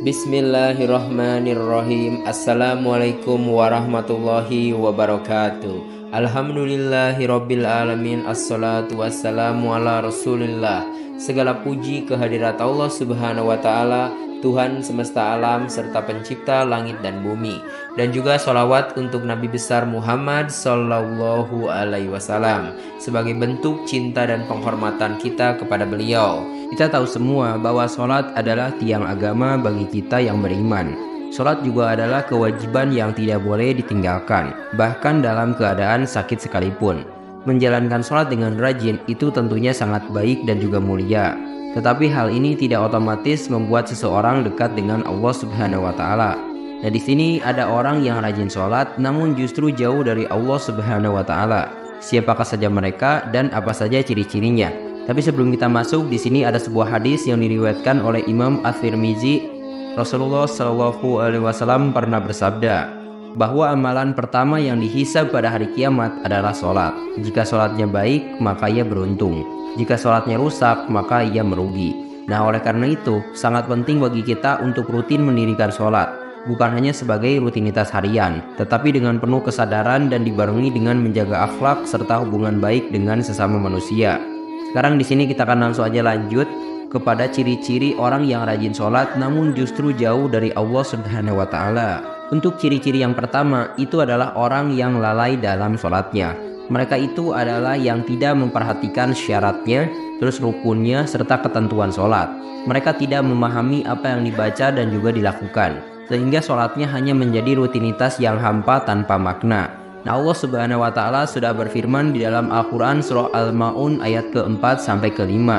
Bismillahirrahmanirrahim. Assalamualaikum warahmatullahi wabarakatuh. Alhamdulillahirabbil alamin. Assalatu wassalamu ala Rasulillah. Segala puji kehadirat Allah Subhanahu wa taala, Tuhan semesta alam serta pencipta langit dan bumi, dan juga sholawat untuk Nabi besar Muhammad Sallallahu Alaihi Wasallam sebagai bentuk cinta dan penghormatan kita kepada beliau. Kita tahu semua bahwa sholat adalah tiang agama bagi kita yang beriman. Sholat juga adalah kewajiban yang tidak boleh ditinggalkan, bahkan dalam keadaan sakit sekalipun. Menjalankan sholat dengan rajin itu tentunya sangat baik dan juga mulia. Tetapi hal ini tidak otomatis membuat seseorang dekat dengan Allah Subhanahu wa taala. Nah, di sini ada orang yang rajin sholat namun justru jauh dari Allah Subhanahu wa taala. Siapakah saja mereka dan apa saja ciri-cirinya? Tapi sebelum kita masuk, di sini ada sebuah hadis yang diriwayatkan oleh Imam At-Tirmizi. Rasulullah Shallallahu Alaihi Wasallam pernah bersabda bahwa amalan pertama yang dihisab pada hari kiamat adalah sholat. Jika sholatnya baik, maka ia beruntung. Jika sholatnya rusak, maka ia merugi. Nah, oleh karena itu, sangat penting bagi kita untuk rutin mendirikan sholat. Bukan hanya sebagai rutinitas harian, tetapi dengan penuh kesadaran dan dibarengi dengan menjaga akhlak serta hubungan baik dengan sesama manusia. Sekarang di sini kita akan langsung aja lanjut kepada ciri-ciri orang yang rajin sholat namun justru jauh dari Allah Subhanahu wa taala. Untuk ciri-ciri yang pertama itu adalah orang yang lalai dalam sholatnya. Mereka itu adalah yang tidak memperhatikan syaratnya, terus rukunnya, serta ketentuan sholat. Mereka tidak memahami apa yang dibaca dan juga dilakukan, sehingga sholatnya hanya menjadi rutinitas yang hampa tanpa makna. Nah, Allah Subhanahu wa taala sudah berfirman di dalam Al-Qur'an surah Al-Maun ayat ke-4 sampai ke-5.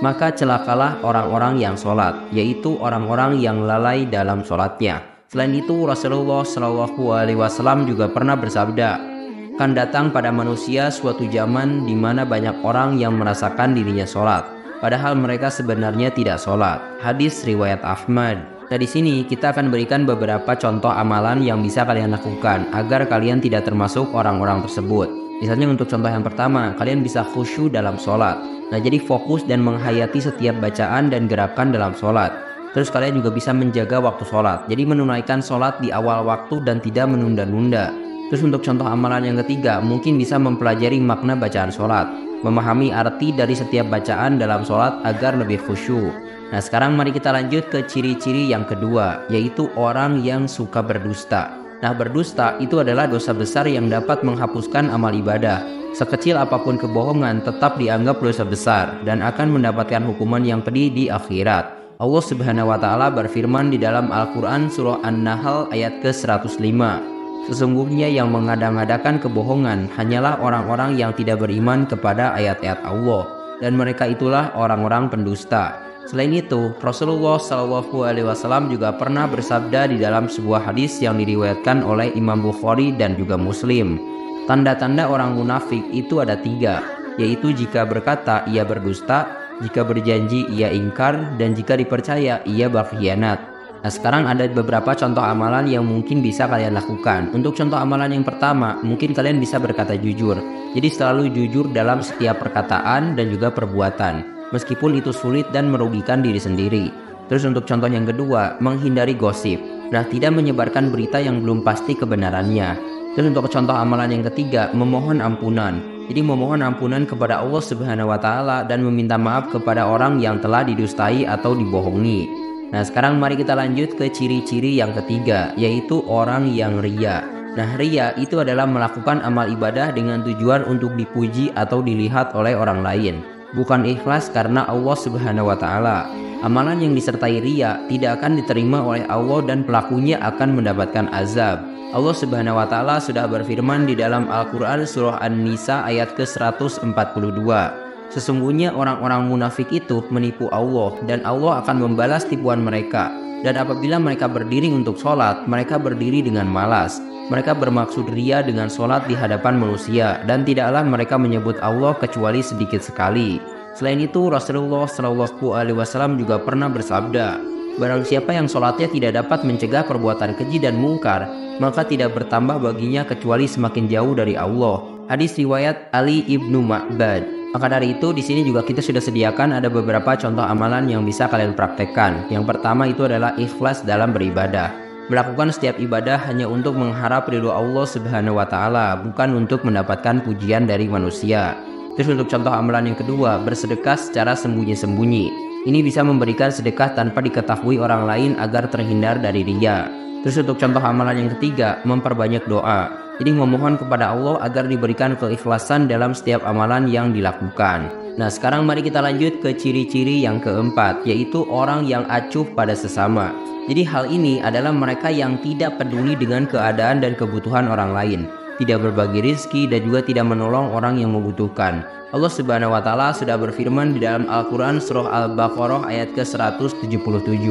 Maka celakalah orang-orang yang sholat, yaitu orang-orang yang lalai dalam sholatnya. Selain itu, Rasulullah Shallallahu Alaihi Wasallam juga pernah bersabda, akan datang pada manusia suatu zaman di mana banyak orang yang merasakan dirinya sholat, padahal mereka sebenarnya tidak sholat. Hadis riwayat Ahmad. Nah, di sini kita akan berikan beberapa contoh amalan yang bisa kalian lakukan agar kalian tidak termasuk orang-orang tersebut. Misalnya untuk contoh yang pertama, kalian bisa khusyuk dalam sholat. Nah, jadi fokus dan menghayati setiap bacaan dan gerakan dalam sholat. Terus kalian juga bisa menjaga waktu sholat, jadi menunaikan sholat di awal waktu dan tidak menunda-nunda. Terus untuk contoh amalan yang ketiga, mungkin bisa mempelajari makna bacaan sholat, memahami arti dari setiap bacaan dalam sholat agar lebih khusyuk. Nah, sekarang mari kita lanjut ke ciri-ciri yang kedua, yaitu orang yang suka berdusta. Nah, berdusta itu adalah dosa besar yang dapat menghapuskan amal ibadah. Sekecil apapun kebohongan tetap dianggap dosa besar dan akan mendapatkan hukuman yang pedih di akhirat. Allah Subhanahu wa taala berfirman di dalam Al-Qur'an surah An-Nahl ayat ke-105. Sesungguhnya yang mengada-ngadakan kebohongan hanyalah orang-orang yang tidak beriman kepada ayat-ayat Allah, dan mereka itulah orang-orang pendusta. Selain itu, Rasulullah Shallallahu Alaihi Wasallam juga pernah bersabda di dalam sebuah hadis yang diriwayatkan oleh Imam Bukhari dan juga Muslim. Tanda-tanda orang munafik itu ada 3, yaitu jika berkata ia berdusta, jika berjanji ia ingkar, dan jika dipercaya ia berkhianat. Nah, sekarang ada beberapa contoh amalan yang mungkin bisa kalian lakukan. Untuk contoh amalan yang pertama, mungkin kalian bisa berkata jujur. Jadi selalu jujur dalam setiap perkataan dan juga perbuatan, meskipun itu sulit dan merugikan diri sendiri. Terus untuk contoh yang kedua, menghindari gosip. Nah, tidak menyebarkan berita yang belum pasti kebenarannya. Terus untuk contoh amalan yang ketiga, memohon ampunan. Jadi memohon ampunan kepada Allah Subhanahu wa taala dan meminta maaf kepada orang yang telah didustai atau dibohongi. Nah, sekarang mari kita lanjut ke ciri-ciri yang ketiga, yaitu orang yang riya. Nah, riya itu adalah melakukan amal ibadah dengan tujuan untuk dipuji atau dilihat oleh orang lain, bukan ikhlas karena Allah Subhanahu wa taala. Amalan yang disertai riya tidak akan diterima oleh Allah dan pelakunya akan mendapatkan azab. Allah Subhanahu wa taala sudah berfirman di dalam Al-Qur'an surah An-Nisa ayat ke-142. Sesungguhnya orang-orang munafik itu menipu Allah dan Allah akan membalas tipuan mereka. Dan apabila mereka berdiri untuk sholat, mereka berdiri dengan malas. Mereka bermaksud riya dengan sholat di hadapan manusia dan tidaklah mereka menyebut Allah kecuali sedikit sekali. Selain itu, Rasulullah Shallallahu Alaihi Wasallam juga pernah bersabda, barang siapa yang sholatnya tidak dapat mencegah perbuatan keji dan mungkar, maka tidak bertambah baginya kecuali semakin jauh dari Allah. Hadis riwayat Ali ibnu Ma'bad. Maka dari itu di sini juga kita sudah sediakan ada beberapa contoh amalan yang bisa kalian praktekkan. Yang pertama itu adalah ikhlas dalam beribadah. Melakukan setiap ibadah hanya untuk mengharap ridho Allah Subhanahu wa taala, bukan untuk mendapatkan pujian dari manusia. Terus untuk contoh amalan yang kedua, bersedekah secara sembunyi-sembunyi. Ini bisa memberikan sedekah tanpa diketahui orang lain agar terhindar dari riya. Terus untuk contoh amalan yang ketiga, memperbanyak doa. Jadi memohon kepada Allah agar diberikan keikhlasan dalam setiap amalan yang dilakukan. Nah sekarang mari kita lanjut ke ciri-ciri yang keempat, yaitu orang yang acuh pada sesama. Jadi hal ini adalah mereka yang tidak peduli dengan keadaan dan kebutuhan orang lain, tidak berbagi rizki dan juga tidak menolong orang yang membutuhkan. Allah Subhanahu wa taala sudah berfirman di dalam Al-Qur'an surah Al-Baqarah ayat ke-177.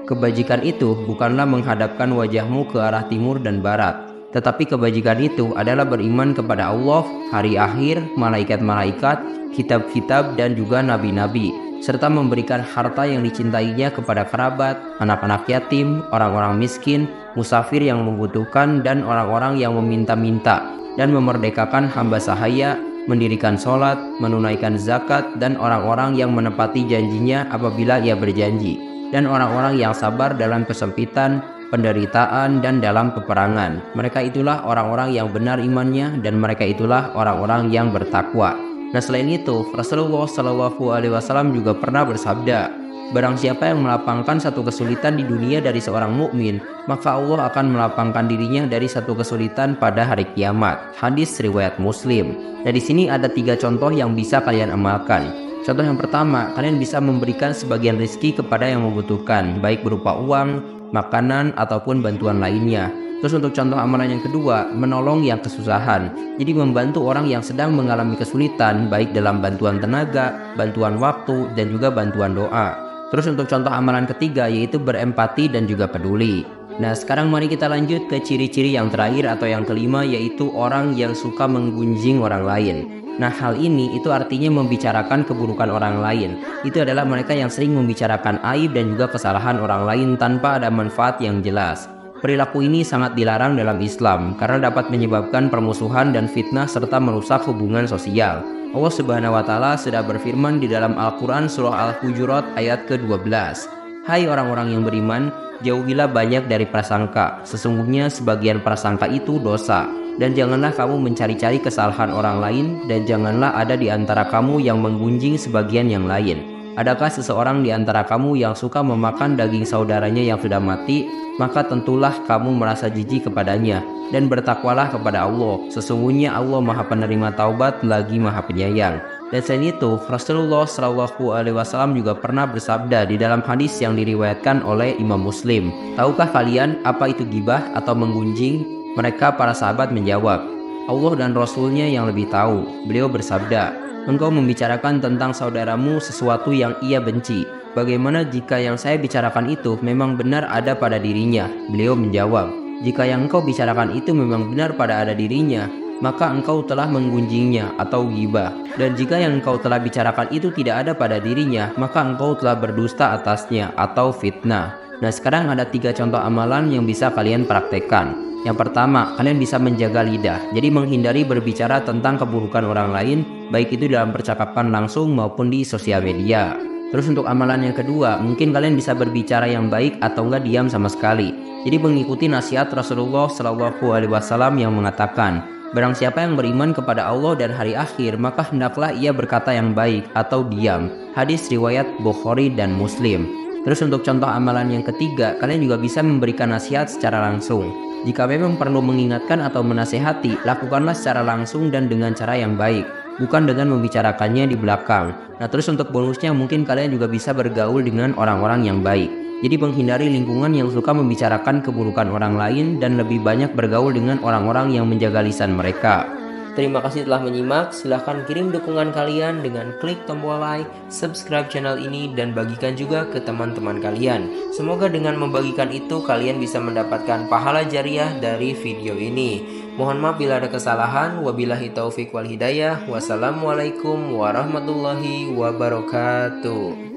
Kebajikan itu bukanlah menghadapkan wajahmu ke arah timur dan barat, tetapi kebajikan itu adalah beriman kepada Allah, hari akhir, malaikat-malaikat, kitab-kitab dan juga nabi-nabi, serta memberikan harta yang dicintainya kepada kerabat, anak-anak yatim, orang-orang miskin, musafir yang membutuhkan dan orang-orang yang meminta-minta, dan memerdekakan hamba sahaya, mendirikan sholat, menunaikan zakat, dan orang-orang yang menepati janjinya apabila ia berjanji, dan orang-orang yang sabar dalam kesempitan, penderitaan, dan dalam peperangan. Mereka itulah orang-orang yang benar imannya, dan mereka itulah orang-orang yang bertakwa. Nah selain itu, Rasulullah SAW juga pernah bersabda, barang siapa yang melapangkan satu kesulitan di dunia dari seorang mukmin, maka Allah akan melapangkan dirinya dari satu kesulitan pada hari kiamat. Hadis riwayat Muslim. Nah di sini ada 3 contoh yang bisa kalian amalkan. Contoh yang pertama, kalian bisa memberikan sebagian rezeki kepada yang membutuhkan, baik berupa uang, makanan, ataupun bantuan lainnya. Terus untuk contoh amalan yang kedua, menolong yang kesusahan. Jadi membantu orang yang sedang mengalami kesulitan, baik dalam bantuan tenaga, bantuan waktu, dan juga bantuan doa. Terus untuk contoh amalan ketiga, yaitu berempati dan juga peduli. Nah sekarang mari kita lanjut ke ciri-ciri yang terakhir atau yang kelima, yaitu orang yang suka menggunjing orang lain. Nah hal ini itu artinya membicarakan keburukan orang lain. Itu adalah mereka yang sering membicarakan aib dan juga kesalahan orang lain tanpa ada manfaat yang jelas. Perilaku ini sangat dilarang dalam Islam karena dapat menyebabkan permusuhan dan fitnah serta merusak hubungan sosial. Allah Subhanahu wa taala sudah berfirman di dalam Al-Qur'an surah Al-Hujurat ayat ke-12. Hai orang-orang yang beriman, jauhilah banyak dari prasangka. Sesungguhnya sebagian prasangka itu dosa. Dan janganlah kamu mencari-cari kesalahan orang lain, dan janganlah ada di antara kamu yang menggunjing sebagian yang lain. Adakah seseorang di antara kamu yang suka memakan daging saudaranya yang sudah mati? Maka tentulah kamu merasa jijik kepadanya, dan bertakwalah kepada Allah. Sesungguhnya Allah Maha Penerima Taubat lagi Maha Penyayang. Dan selain itu, Rasulullah SAW juga pernah bersabda di dalam hadis yang diriwayatkan oleh Imam Muslim. Tahukah kalian apa itu ghibah atau menggunjing? Mereka para sahabat menjawab, Allah dan Rasulnya yang lebih tahu. Beliau bersabda, engkau membicarakan tentang saudaramu sesuatu yang ia benci. Bagaimana jika yang saya bicarakan itu memang benar ada pada dirinya? Beliau menjawab, jika yang engkau bicarakan itu memang benar pada ada dirinya, maka engkau telah menggunjingnya atau ghibah. Dan jika yang engkau telah bicarakan itu tidak ada pada dirinya, maka engkau telah berdusta atasnya atau fitnah. Nah sekarang ada 3 contoh amalan yang bisa kalian praktekkan. Yang pertama, kalian bisa menjaga lidah, jadi menghindari berbicara tentang keburukan orang lain, baik itu dalam percakapan langsung maupun di sosial media. Terus untuk amalan yang kedua, mungkin kalian bisa berbicara yang baik atau enggak diam sama sekali. Jadi mengikuti nasihat Rasulullah SAW yang mengatakan, barang siapa yang beriman kepada Allah dan hari akhir, maka hendaklah ia berkata yang baik atau diam. Hadis riwayat Bukhari dan Muslim. Terus untuk contoh amalan yang ketiga, kalian juga bisa memberikan nasihat secara langsung. Jika memang perlu mengingatkan atau menasehati, lakukanlah secara langsung dan dengan cara yang baik, bukan dengan membicarakannya di belakang. Nah terus untuk bonusnya, mungkin kalian juga bisa bergaul dengan orang-orang yang baik. Jadi menghindari lingkungan yang suka membicarakan keburukan orang lain dan lebih banyak bergaul dengan orang-orang yang menjaga lisan mereka. Terima kasih telah menyimak. Silahkan kirim dukungan kalian dengan klik tombol like, subscribe channel ini, dan bagikan juga ke teman-teman kalian. Semoga dengan membagikan itu kalian bisa mendapatkan pahala jariah dari video ini. Mohon maaf bila ada kesalahan. Wabillahi taufik wal hidayah. Wassalamualaikum warahmatullahi wabarakatuh.